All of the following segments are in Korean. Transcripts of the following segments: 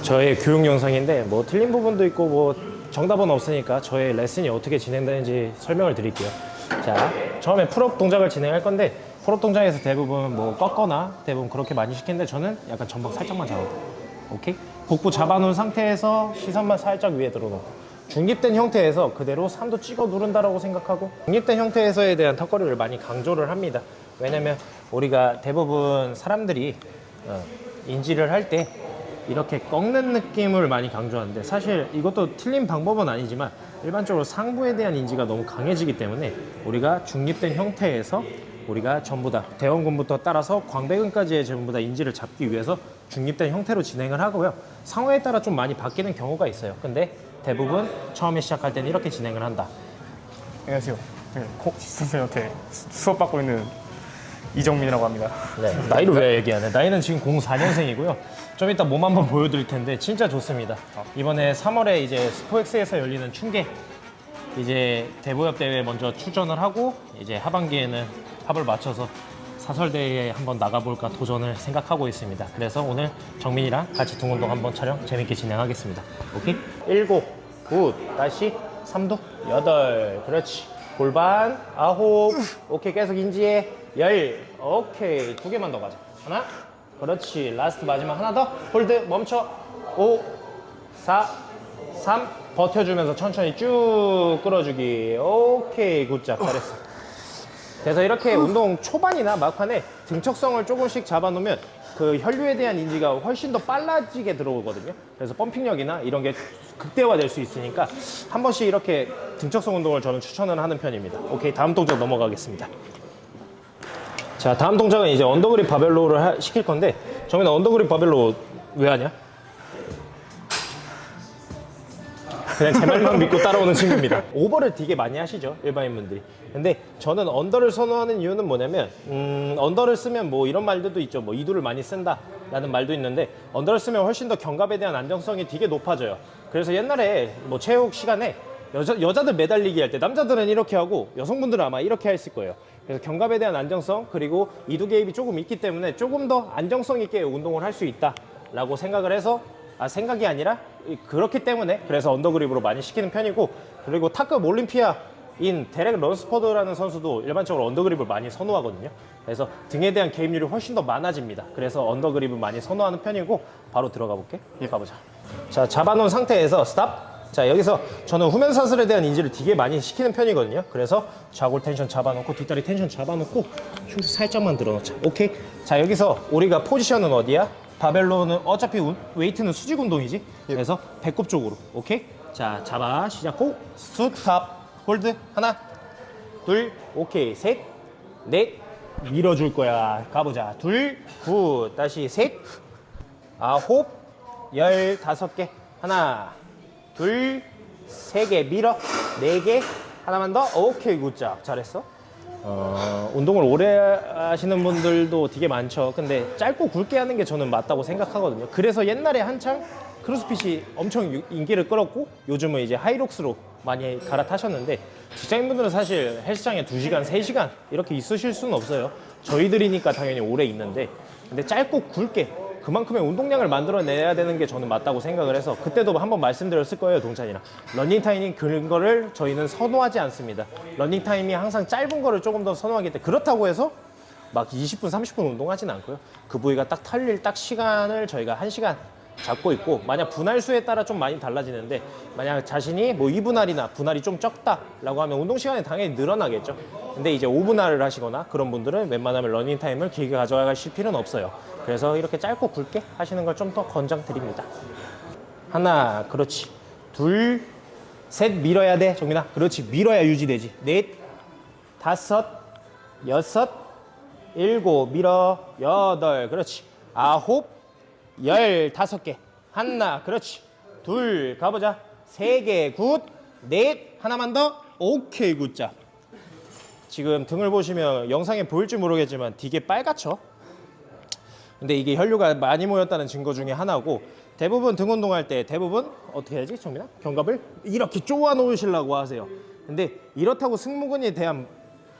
저의 교육 영상인데 뭐 틀린 부분도 있고 뭐 정답은 없으니까 저의 레슨이 어떻게 진행되는지 설명을 드릴게요. 자, 처음에 풀업 동작을 진행할 건데 풀업 동작에서 대부분 뭐 꺾거나 대부분 그렇게 많이 시키는데 저는 약간 전방 살짝만 잡아요. 오케이? 복부 잡아놓은 상태에서 시선만 살짝 위에 들어놓고 중립된 형태에서 그대로 삼도 찍어 누른다라고 생각하고 중립된 형태에서에 대한 턱걸이를 많이 강조를 합니다. 왜냐면 우리가 대부분 사람들이 인지를 할 때 이렇게 꺾는 느낌을 많이 강조하는데 사실 이것도 틀린 방법은 아니지만 일반적으로 상부에 대한 인지가 너무 강해지기 때문에 우리가 중립된 형태에서 우리가 전부 다 대원근부터 따라서 광배근까지의 전부 다 인지를 잡기 위해서 중립된 형태로 진행을 하고요. 상황에 따라 좀 많이 바뀌는 경우가 있어요. 근데 대부분 처음에 시작할 때는 이렇게 진행을 한다. 안녕하세요. 선생님한테 수업받고 있는 이정민이라고 합니다. 네, 나이를 왜 얘기하네? 나이는 지금 04년생이고요. 좀 이따 몸 한번 보여드릴 텐데 진짜 좋습니다. 이번에 3월에 이제 스포엑스에서 열리는 충계 이제 대보협 대회에 먼저 출전을 하고 이제 하반기에는 합을 맞춰서 사설대회에 한번 나가볼까 도전을 생각하고 있습니다. 그래서 오늘 정민이랑 같이 등운동 한번 촬영 재밌게 진행하겠습니다. 오케이? 7, 9, 다시 3도, 8, 그렇지. 골반, 9, 오케이. 계속 인지해. 10, 오케이. 2개만 더 가자. 하나, 그렇지. 라스트 마지막 하나 더. 홀드, 멈춰. 5, 4, 3, 버텨주면서 천천히 쭉 끌어주기. 오케이, 굿잡. 잘했어. 그래서 이렇게 운동 초반이나 막판에 등척성을 조금씩 잡아놓으면 그 혈류에 대한 인지가 훨씬 더 빨라지게 들어오거든요. 그래서 펌핑력이나 이런 게 극대화될 수 있으니까 한 번씩 이렇게 등척성 운동을 저는 추천을 하는 편입니다. 오케이, 다음 동작 넘어가겠습니다. 자, 다음 동작은 이제 언더그립 바벨로를 시킬 건데 정민아, 언더그립 바벨로 왜 하냐? 그냥 제 말만 믿고 따라오는 친구입니다. 오버를 되게 많이 하시죠, 일반인분들이. 근데 저는 언더를 선호하는 이유는 뭐냐면 언더를 쓰면 뭐 이런 말들도 있죠. 뭐 이두를 많이 쓴다 라는 말도 있는데 언더를 쓰면 훨씬 더 견갑에 대한 안정성이 되게 높아져요. 그래서 옛날에 뭐 체육 시간에 여자들 매달리기 할 때 남자들은 이렇게 하고 여성분들은 아마 이렇게 했을 거예요. 그래서 견갑에 대한 안정성 그리고 이두 개입이 조금 있기 때문에 조금 더 안정성 있게 운동을 할 수 있다 라고 생각을 해서 생각이 아니라 그렇기 때문에 그래서 언더그립으로 많이 시키는 편이고, 그리고 탑급 올림피아인 데렉 런스퍼드라는 선수도 일반적으로 언더그립을 많이 선호하거든요. 그래서 등에 대한 개입률이 훨씬 더 많아집니다. 그래서 언더그립을 많이 선호하는 편이고 바로 들어가 볼게. 가보자. 자, 잡아놓은 상태에서 스탑. 자, 여기서 저는 후면 사슬에 대한 인지를 되게 많이 시키는 편이거든요. 그래서 좌골 텐션 잡아놓고 뒷다리 텐션 잡아놓고 흉수 살짝만 들어놓자. 오케이. 자, 여기서 우리가 포지션은 어디야? 바벨로는 어차피 웨이트는 수직 운동이지. 그래서 배꼽 쪽으로. 오케이. 자, 잡아. 시작고 스탑. 홀드. 하나, 둘, 오케이. 셋, 넷. 밀어줄 거야. 가보자. 둘, 굿. 다시 셋, 9, 15개. 하나, 둘, 3개. 밀어. 4개. 하나만 더. 오케이, 굿잡. 잘했어. 운동을 오래 하시는 분들도 되게 많죠. 근데 짧고 굵게 하는 게 저는 맞다고 생각하거든요. 그래서 옛날에 한창 크로스핏이 엄청 인기를 끌었고 요즘은 이제 하이록스로 많이 갈아타셨는데 직장인분들은 사실 헬스장에 2시간, 3시간 이렇게 있으실 수는 없어요. 저희들이니까 당연히 오래 있는데, 근데 짧고 굵게 그만큼의 운동량을 만들어내야 되는 게 저는 맞다고 생각을 해서 그때도 한번 말씀드렸을 거예요, 동찬이랑. 러닝타임이 긴 거를 저희는 선호하지 않습니다. 러닝타임이 항상 짧은 거를 조금 더 선호하기 때문에, 그렇다고 해서 막 20분, 30분 운동하지는 않고요. 그 부위가 딱 털릴 딱 시간을 저희가 1시간 잡고 있고, 만약 분할수에 따라 좀 많이 달라지는데 만약 자신이 뭐 2분할이나 분할이 좀 적다라고 하면 운동 시간이 당연히 늘어나겠죠. 근데 이제 5분할을 하시거나 그런 분들은 웬만하면 러닝타임을 길게 가져가실 필요는 없어요. 그래서 이렇게 짧고 굵게 하시는 걸 좀 더 권장드립니다. 하나, 그렇지. 둘, 셋, 밀어야 돼, 정민아. 그렇지, 밀어야 유지되지. 넷, 5, 6, 7, 밀어. 8, 그렇지. 9, 15개. 하나, 그렇지. 둘, 가보자. 3개, 굿. 넷, 하나만 더. 오케이, 굿자. 지금 등을 보시면 영상에 보일지 모르겠지만 되게 빨갛죠? 근데 이게 혈류가 많이 모였다는 증거 중에 하나고, 대부분 등 운동할 때 대부분 어떻게 해야지, 정민아? 견갑을 이렇게 쪼아 놓으시려고 하세요. 근데 이렇다고 승모근에 대한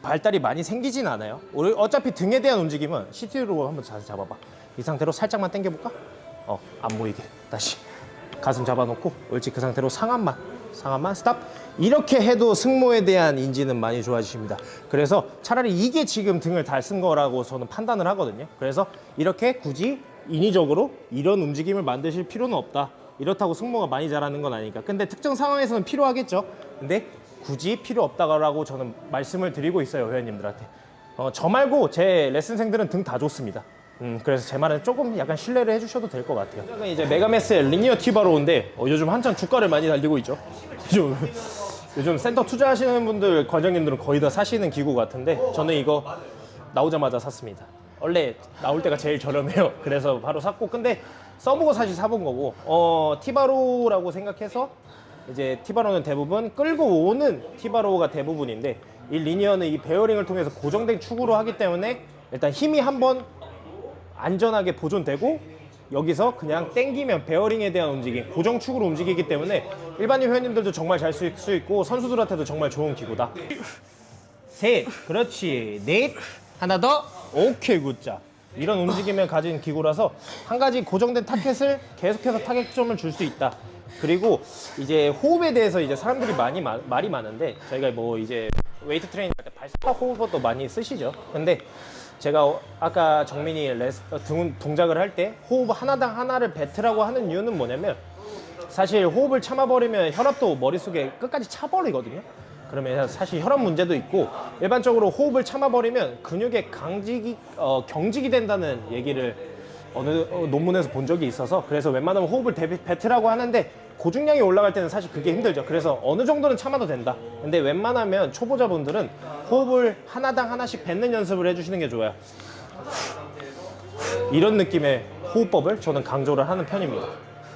발달이 많이 생기진 않아요. 우리 어차피 등에 대한 움직임은 CT로 한번 자세 잡아봐. 이 상태로 살짝만 당겨볼까? 안 보이게. 다시 가슴 잡아놓고 옳지. 그 상태로 상완만 스탑. 이렇게 해도 승모에 대한 인지는 많이 좋아지십니다. 그래서 차라리 이게 지금 등을 다 쓴 거라고 저는 판단을 하거든요. 그래서 이렇게 굳이 인위적으로 이런 움직임을 만드실 필요는 없다. 이렇다고 승모가 많이 자라는 건 아니니까. 근데 특정 상황에서는 필요하겠죠. 근데 굳이 필요 없다라고 저는 말씀을 드리고 있어요, 회원님들한테. 저 말고 제 레슨생들은 등 다 좋습니다. 그래서 제 말은 조금 약간 신뢰를 해주셔도 될 것 같아요. 이제 메가메스의 리니어 티바로우인데 요즘 한참 주가를 많이 달리고 있죠. 요즘 센터 투자하시는 분들, 관장님들은 거의 다 사시는 기구 같은데 저는 이거 나오자마자 샀습니다. 원래 나올 때가 제일 저렴해요. 그래서 바로 샀고, 근데 써보고 사실 사본 거고, 티바로우라고 생각해서 이제 티바로우는 대부분 끌고 오는 티바로우가 대부분인데, 이 리니어는 이 베어링을 통해서 고정된 축으로 하기 때문에 일단 힘이 한번 안전하게 보존되고, 여기서 그냥 당기면 베어링에 대한 움직임, 고정축으로 움직이기 때문에 일반인 회원님들도 정말 잘 쓸 수 있고 선수들한테도 정말 좋은 기구다. 셋, 그렇지. 넷, 하나 더, 오케이, 굿자. 이런 움직임을 가진 기구라서 한 가지 고정된 타켓을 계속해서 타겟점을 줄 수 있다. 그리고 이제 호흡에 대해서 이제 사람들이 말이 많은데, 저희가 뭐 이제 웨이트 트레이닝 할 때 발사 호흡도 많이 쓰시죠. 근데 제가 아까 정민이 동작을 할 때 호흡 하나당 하나를 뱉으라고 하는 이유는 뭐냐면, 사실 호흡을 참아버리면 혈압도 머릿속에 끝까지 차버리거든요. 그러면 사실 혈압 문제도 있고, 일반적으로 호흡을 참아버리면 근육의 경직이 된다는 얘기를 어느 논문에서 본 적이 있어서, 그래서 웬만하면 호흡을 뱉으라고 하는데 고중량이 올라갈 때는 사실 그게 힘들죠. 그래서 어느 정도는 참아도 된다. 근데 웬만하면 초보자분들은 호흡을 하나당 하나씩 뱉는 연습을 해주시는 게 좋아요. 이런 느낌의 호흡법을 저는 강조를 하는 편입니다.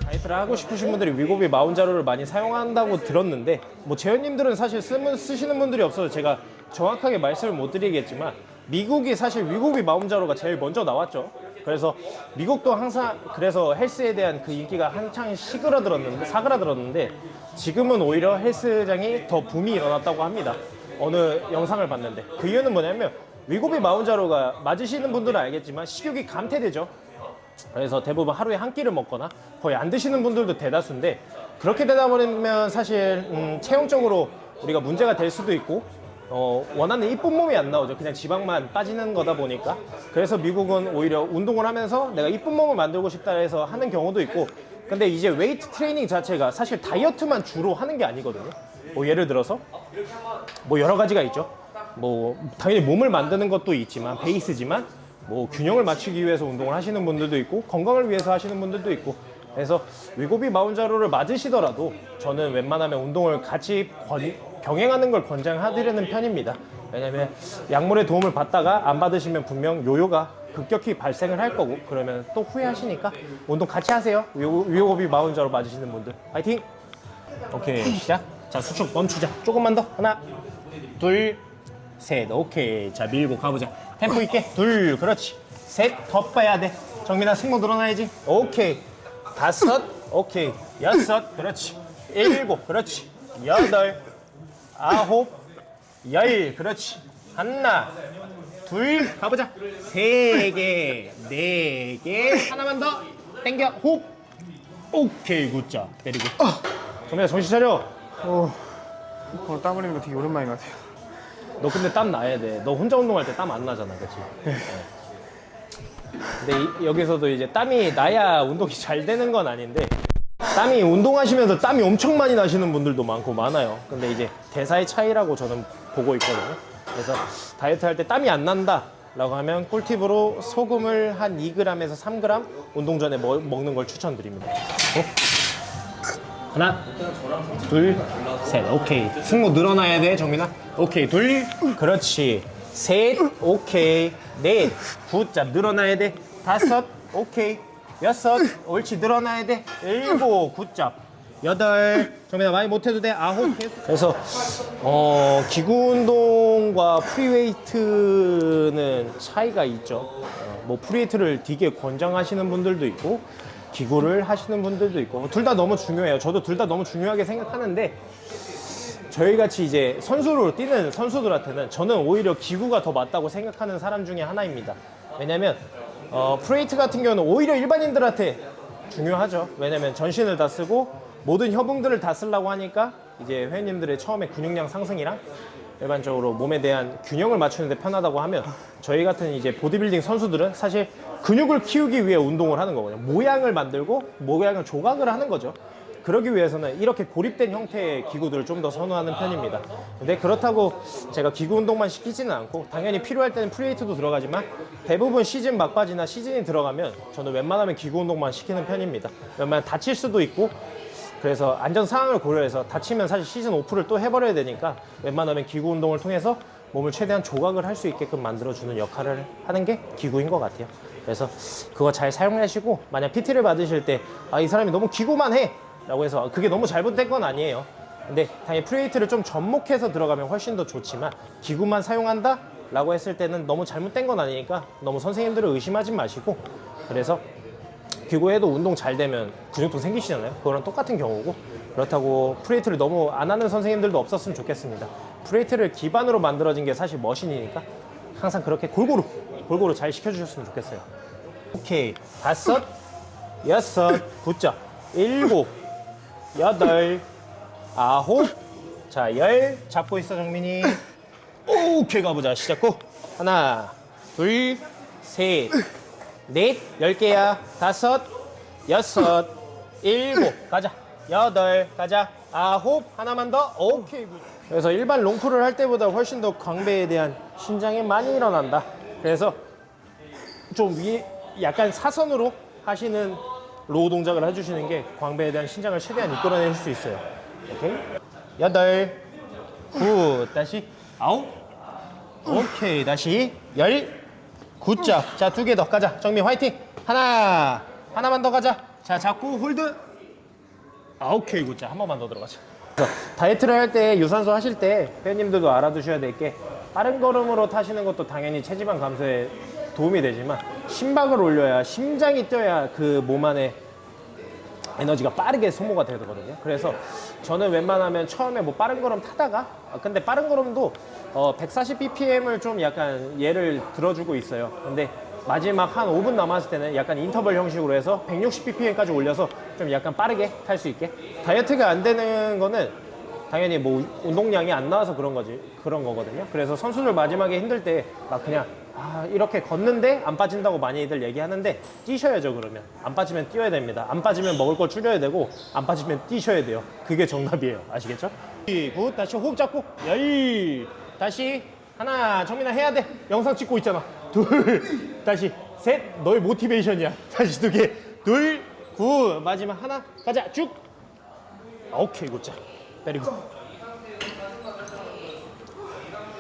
다이어트를 하고 싶으신 분들이 위고비 마운자로를 많이 사용한다고 들었는데, 뭐 재현님들은 사실 쓰시는 분들이 없어서 제가 정확하게 말씀을 못 드리겠지만, 미국이 사실 위고비 마운자로가 제일 먼저 나왔죠. 그래서 미국도 항상 그래서 헬스에 대한 그 인기가 한창 사그라들었는데 지금은 오히려 헬스장이 더 붐이 일어났다고 합니다. 어느 영상을 봤는데, 그 이유는 뭐냐면 위고비 마운자로가 맞으시는 분들은 알겠지만 식욕이 감퇴되죠. 그래서 대부분 하루에 한 끼를 먹거나 거의 안 드시는 분들도 대다수인데, 그렇게 되다 보면 사실 체형적으로 우리가 문제가 될 수도 있고, 원하는 이쁜 몸이 안 나오죠. 그냥 지방만 빠지는 거다 보니까. 그래서 미국은 오히려 운동을 하면서 내가 이쁜 몸을 만들고 싶다 해서 하는 경우도 있고, 근데 이제 웨이트 트레이닝 자체가 사실 다이어트만 주로 하는 게 아니거든요. 뭐 예를 들어서 뭐 여러 가지가 있죠. 뭐 당연히 몸을 만드는 것도 있지만 베이스지만, 뭐 균형을 맞추기 위해서 운동을 하시는 분들도 있고, 건강을 위해서 하시는 분들도 있고, 그래서 위고비 마운자로를 맞으시더라도 저는 웬만하면 운동을 같이 병행하는 걸 권장해드리는 편입니다. 왜냐면 약물의 도움을 받다가 안 받으시면 분명 요요가 급격히 발생을 할 거고, 그러면 또 후회하시니까 운동 같이 하세요. 위고비 마운자로 맞으시는 분들 파이팅! 오케이, 시작. 자, 수축 멈추자. 조금만 더. 하나, 둘, 셋. 오케이. 자, 밀고 가보자. 템포 있게. 둘, 그렇지. 셋, 더 빼야 돼. 정민아, 승모 늘어나야지. 오케이. 다섯, 오케이. 여섯, 그렇지. 일곱, 그렇지. 여덟, 아홉, 열, 그렇지. 하나, 둘, 가보자. 세 개, 네 개, 하나만 더. 당겨, 호흡. 오케이, 굿자. 내리고. 정민아, 정신 차려. 오늘 땀 흘리는 거 되게 오랜만인 것 같아요. 너 근데 땀 나야 돼. 너 혼자 운동할 때 땀 안 나잖아, 그렇지? 네. 근데 여기서도 이제 땀이 나야 운동이 잘 되는 건 아닌데, 땀이 운동하시면서 땀이 엄청 많이 나시는 분들도 많아요. 근데 이제 대사의 차이라고 저는 보고 있거든요. 그래서 다이어트 할 때 땀이 안 난다 라고 하면 꿀팁으로 소금을 한 2g에서 3g 운동 전에 먹는 걸 추천드립니다. 하나, 둘, 셋. 오케이. 승모 늘어나야 돼, 정민아. 오케이. 둘, 그렇지. 셋, 오케이. 넷, 굿자 늘어나야 돼. 다섯, 오케이. 여섯, 옳지. 늘어나야 돼. 일곱, 굿자. 여덟, 정민아 많이 못해도 돼. 아홉. 그래서 기구 운동과 프리웨이트는 차이가 있죠. 뭐 프리웨이트를 되게 권장하시는 분들도 있고, 기구를 하시는 분들도 있고, 둘 다 너무 중요해요. 저도 둘 다 너무 중요하게 생각하는데, 저희같이 이제 선수로 뛰는 선수들한테는 저는 오히려 기구가 더 맞다고 생각하는 사람 중에 하나입니다. 왜냐면 프리웨이트 같은 경우는 오히려 일반인들한테 중요하죠. 왜냐면 전신을 다 쓰고 모든 협응들을 다 쓰려고 하니까 이제 회원님들의 처음에 근육량 상승이랑 일반적으로 몸에 대한 균형을 맞추는데 편하다고 하면 저희 같은 이제 보디빌딩 선수들은 사실 근육을 키우기 위해 운동을 하는 거거든요. 모양을 만들고 모양을 조각을 하는 거죠. 그러기 위해서는 이렇게 고립된 형태의 기구들을 좀 더 선호하는 편입니다. 근데 그렇다고 제가 기구 운동만 시키지는 않고 당연히 필요할 때는 프리웨이트도 들어가지만 대부분 시즌 막바지나 시즌이 들어가면 저는 웬만하면 기구 운동만 시키는 편입니다. 웬만하면 다칠 수도 있고 그래서 안전 상황을 고려해서 다치면 사실 시즌 오프를 또 해버려야 되니까 웬만하면 기구 운동을 통해서 몸을 최대한 조각을 할 수 있게끔 만들어주는 역할을 하는 게 기구인 것 같아요. 그래서 그거 잘 사용하시고 만약 PT를 받으실 때 아, 이 사람이 너무 기구만 해 라고 해서 그게 너무 잘못된 건 아니에요. 근데 당연히 프리웨이트를 좀 접목해서 들어가면 훨씬 더 좋지만 기구만 사용한다 라고 했을 때는 너무 잘못된 건 아니니까 너무 선생님들을 의심하지 마시고 그래서 기구에도 운동 잘 되면 근육도 생기시잖아요. 그거랑 똑같은 경우고 그렇다고 프리웨이트를 너무 안 하는 선생님들도 없었으면 좋겠습니다. 프리웨이트를 기반으로 만들어진 게 사실 머신이니까 항상 그렇게 골고루 잘 시켜주셨으면 좋겠어요. 오케이. 5, 6, 굿자 7, 8, 9, 자, 10 잡고 있어 정민이. 오케이 가보자. 시작고 하나, 둘, 셋, 넷, 10개야. 5, 6, 7 가자. 8 가자. 9 하나만 더. 오케이. 그래서 일반 롱풀을 할 때보다 훨씬 더 광배에 대한 신장이 많이 일어난다. 그래서 좀 위에 약간 사선으로 하시는 로우 동작을 해주시는 게 광배에 대한 신장을 최대한 이끌어낼 수 있어요. 오케이. 8, 9, 다시 9, 오케이. 다시 10, 9자. 자, 2개 더 가자. 정민 화이팅. 하나만 더 가자. 자, 잡고 홀드. 오케이. 9자. 한 번만 더 들어가자. 그래서 다이어트를 할 때 유산소 하실 때 회원님들도 알아두셔야 될 게 빠른 걸음으로 타시는 것도 당연히 체지방 감소에 도움이 되지만 심박을 올려야 심장이 뛰어야 그 몸 안에 에너지가 빠르게 소모가 되거든요. 그래서 저는 웬만하면 처음에 뭐 빠른 걸음 타다가 근데 빠른 걸음도 140bpm을 좀 약간 예를 들어주고 있어요. 근데 마지막 한 5분 남았을 때는 약간 인터벌 형식으로 해서 160bpm까지 올려서 좀 약간 빠르게 탈 수 있게. 다이어트가 안 되는 거는 당연히 뭐 운동량이 안 나와서 그런 거거든요. 그래서 선수들 마지막에 힘들 때 막 그냥 이렇게 걷는데 안 빠진다고 많이들 얘기하는데 뛰셔야죠. 그러면 안 빠지면 뛰어야 됩니다. 안 빠지면 먹을 걸 줄여야 되고 안 빠지면 뛰셔야 돼요. 그게 정답이에요. 아시겠죠? 굿. 다시 호흡 잡고 10 다시 하나. 정민아 해야 돼. 영상 찍고 있잖아. 2 다시 셋. 너의 모티베이션이야. 다시 2개. 2 굿. 마지막 하나. 가자. 쭉. 오케이. 굿자. 때리고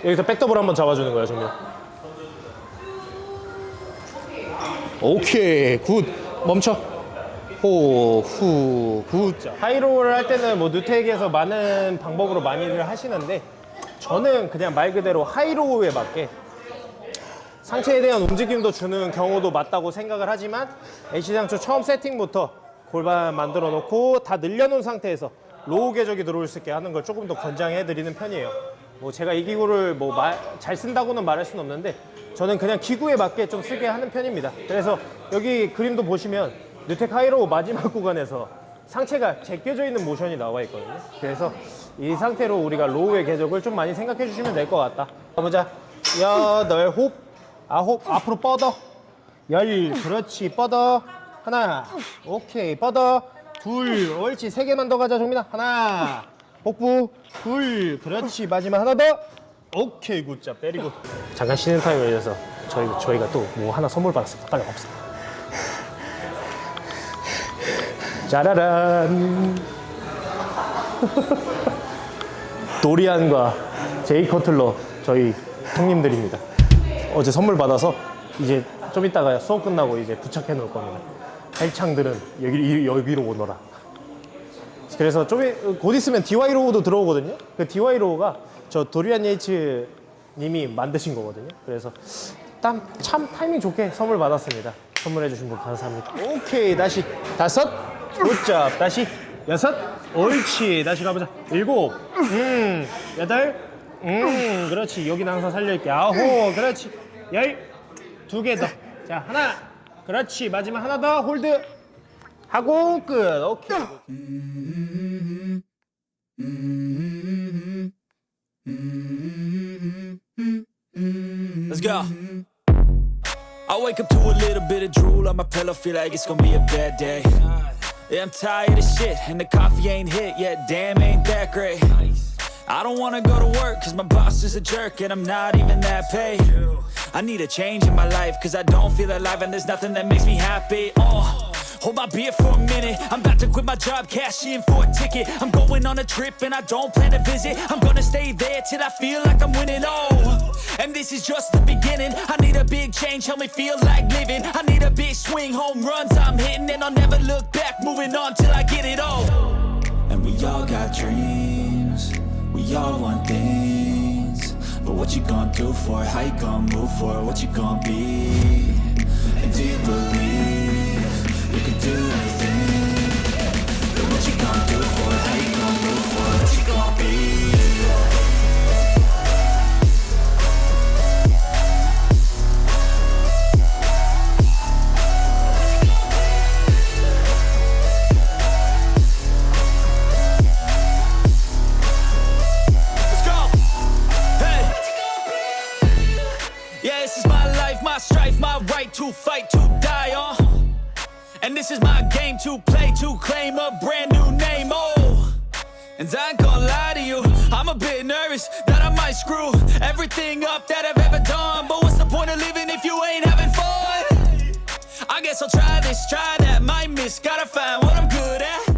여기서 백더블 한번 잡아주는 거야. 정민. 오케이. 굿. 멈춰. 후 굿. 하이로우를 할 때는 뭐 누테익에서 많은 방법으로 많이들 하시는데 저는 그냥 말 그대로 하이로우에 맞게 상체에 대한 움직임도 주는 경우도 맞다고 생각을 하지만 H장초 처음 세팅부터 골반 만들어 놓고 다 늘려놓은 상태에서 로우 궤적이 들어올 수 있게 하는 걸 조금 더 권장해 드리는 편이에요. 뭐 제가 이 기구를 뭐 잘 쓴다고는 말할 수는 없는데 저는 그냥 기구에 맞게 좀 쓰게 하는 편입니다. 그래서 여기 그림도 보시면 뉴텍 하이로우 마지막 구간에서 상체가 제껴져 있는 모션이 나와 있거든요. 그래서 이 상태로 우리가 로우의 궤적을 좀 많이 생각해 주시면 될 것 같다. 가보자. 8 호흡 9 앞으로 뻗어. 10 그렇지. 뻗어. 하나. 오케이. 뻗어. 2 옳지. 3개만 더 가자. 정민아. 하나. 복부. 2 그렇지. 마지막 하나 더. 오케이. 굿잡. 때리고 잠깐 쉬는 타임을 위해서 저희가 또 뭐 하나 선물 받았습니다. 빨리 갑시다. 짜라란. 도리안과 제이 커틀러 저희 형님들입니다. 어제 선물 받아서 이제 좀 이따가 수업 끝나고 이제 부착해 놓을 겁니다. 헬창들은 여기로 오너라. 그래서 곧 있으면 DY로우도 들어오거든요. 그 DY로우가 저 도리안 예이츠 님이 만드신 거거든요. 그래서 참 타이밍 좋게 선물 받았습니다. 선물해 주신 분 감사합니다. 오케이. 다시 5 굿잡. 다시 6 옳지. 다시 가보자. 7 8 그렇지. 여기는 항상 살려있게. 9 그렇지. 10 2개 더. 자 하나. 그렇지. 마지막 하나 더. 홀드. 하고 끝. 오케이. Let's go. I wake up to a little bit of drool on my pillow, feel like it's gonna be a bad day. Yeah, I'm tired of shit, and the coffee ain't hit yet, damn, ain't that great. I don't wanna go to work, cause my boss is a jerk, and I'm not even that paid. I need a change in my life, cause I don't feel alive, and there's nothing that makes me happy. Hold my beer for a minute, I'm about to quit my job, cash in for a ticket. I'm going on a trip and I don't plan to visit. I'm gonna stay there till I feel like I'm winning, and this is just the beginning. I need a big change, help me feel like living. I need a big swing, home runs I'm hitting, and I'll never look back, moving on till I get it all. And we all got dreams, we all want things, but what you gonna do for it? How you gonna move for it? What you gonna be? And do you believe you can do anything? But what you gonna do for it? How you gonna move for it? What you gonna be? Let's go! Hey! Yeah, this is my life, my strife, my right to fight, to die on. And this is my game to play, to claim a brand new name, And I ain't gonna lie to you, I'm a bit nervous that I might screw everything up that I've ever done. But what's the point of living if you ain't having fun? I guess I'll try this, try that, might miss, gotta find what I'm good at.